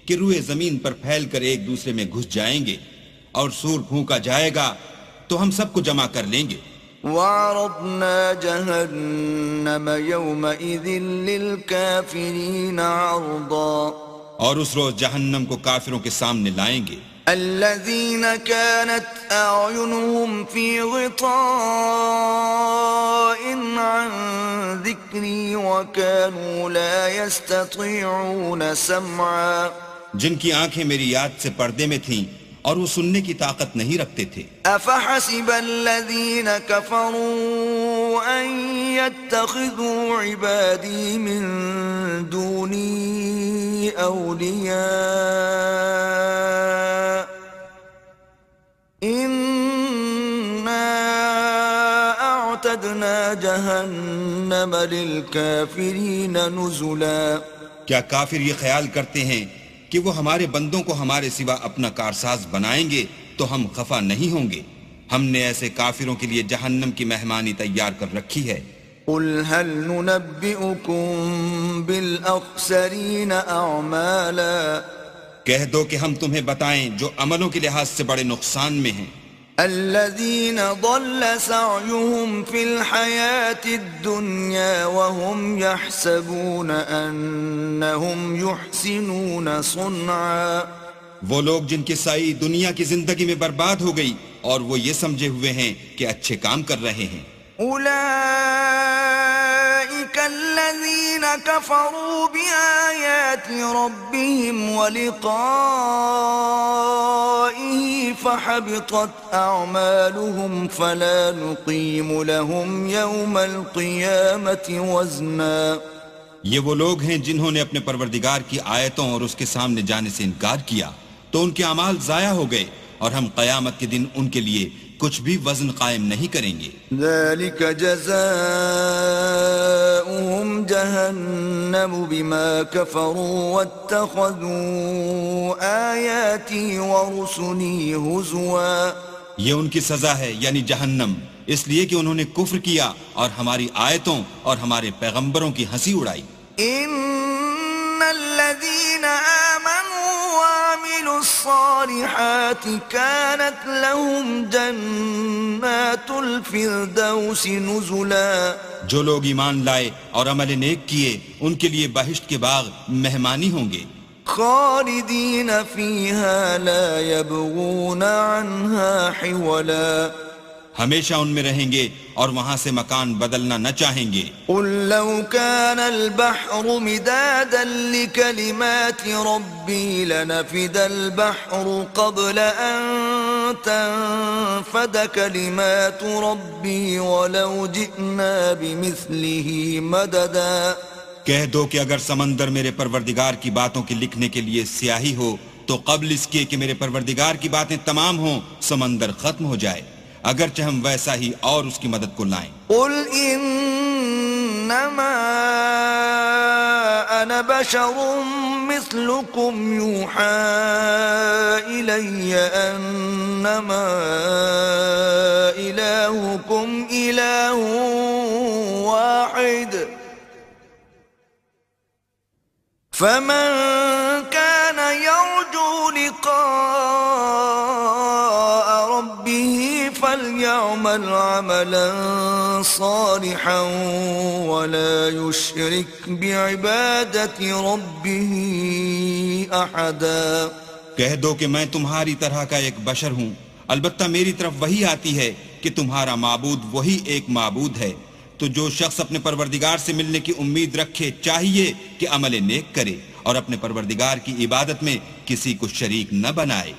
کہ روئے زمین پر پھیل کر ایک دوسرے میں گھس جائیں گے، اور سور پھونکا جائے گا تو ہم سب کو جمع کر لیں گے۔ وَعَرَضْنَا جَهَنَّمَ يَوْمَئِذٍ لِلْكَافِرِينَ عَرْضًا۔ اور اس روز جہنم کو کافروں کے سامنے لائیں گے۔ الذين كانت أعينهم في غطاء عن ذكري وكانوا لا يستطيعون سمعا، جن کی آنکھیں میری یاد سے پردے میں تھیں اور وہ سننے کی طاقت نہیں رکھتے تھے۔ أفحسب الذين كفروا أن يتخذوا عبادي من دوني أولياء إنا أعتدنا جهنم للكافرين نزلا۔ کیا کافر یہ خیال کرتے ہیں کہ وہ ہمارے بندوں کو ہمارے سوا اپنا کارساز بنائیں گے تو ہم خفا نہیں ہوں گے؟ ہم نے ایسے کافروں کے لیے جہنم کی مہمانی تیار کر رکھی ہے۔ قل هل ننبئكم بالأخسرين أعمالا، کہہ دو کہ ہم تمہیں بتائیں جو عملوں کے لحاظ سے بڑے نقصان میں ہیں۔ الذين ضل سعيهم في الحياة الدنيا وهم يحسبون أنهم يحسنون صنعا، وہ لوگ جن کی سائی دنیا کی زندگی میں برباد ہو گئی اور وہ یہ سمجھے ہوئے ہیں کہ اچھے کام کر رہے ہیں۔ أولئك الذين كفروا بآيات ربهم ولقائه فحبطت أعمالهم فلا نقيم لهم يوم القيامة وزنا۔ یہ وہ لوگ ہیں جنہوں نے اپنے پروردگار کی آیتوں اور اس کے سامنے جانے سے انکار کیا تو ان کے اعمال ضائع ہو گئے، اور ہم قیامت کے دن ان کے لیے کچھ بھی وزن قائم نہیں کریں گے۔ ذلك جزاؤهم جهنم بما كفروا واتخذوا آياتي ورسلي هزوا۔ یہ ان کی سزا ہے یعنی جہنم، اس لیے کہ انہوں نے کفر کیا اور ہماری آیتوں اور ہمارے پیغمبروں کی ہنسی اڑائی۔ ان الذين آمنوا وعملوا الصالحات كانت لهم جنات الفردوس نزلا۔ جو لوگ ایمان لائے اور عمل نیک کیے ان کے لیے بہشت کے باغ مہمانی ہوں گے، خالدین فیہا لا یبغون عنہا حولا۔ ہمیشہ ان میں رہیں گے اور وہاں سے مکان بدلنا نہ چاہیں گے۔ قل لو كان البحر مدادا لكلمات ربي لنفد البحر قبل أن تنفد كلمات ربي ولو جئنا بمثله مددا۔ کہہ دو کہ اگر سمندر میرے پروردگار کی باتوں کے لکھنے کے لیے سیاہی ہو تو قبل اس کے کہ میرے پروردگار کی باتیں تمام ہوں سمندر ختم ہو جائے، اگرچہ ہم ویسا ہی اور اس کی مدد کو لائیں۔ قل انما انا بشر مثلكم يوحى الي انما الهكم اله واحد فمن كان يرجو لقاء ربه فليعمل عملا صالحا ولا يشرك بعبادة ربه أحدا. کہہ دو کہ میں تمہاری طرح کا ایک بشر ہوں، البتہ میری طرف وہی آتی ہے کہ تمہارا معبود وہی ایک معبود ہے. تو جو شخص اپنے پروردگار سے ملنے کی امید رکھے چاہیے کہ عمل نیک کرے اور اپنے پروردگار کی عبادت میں کسی کو شریک نہ بنائے.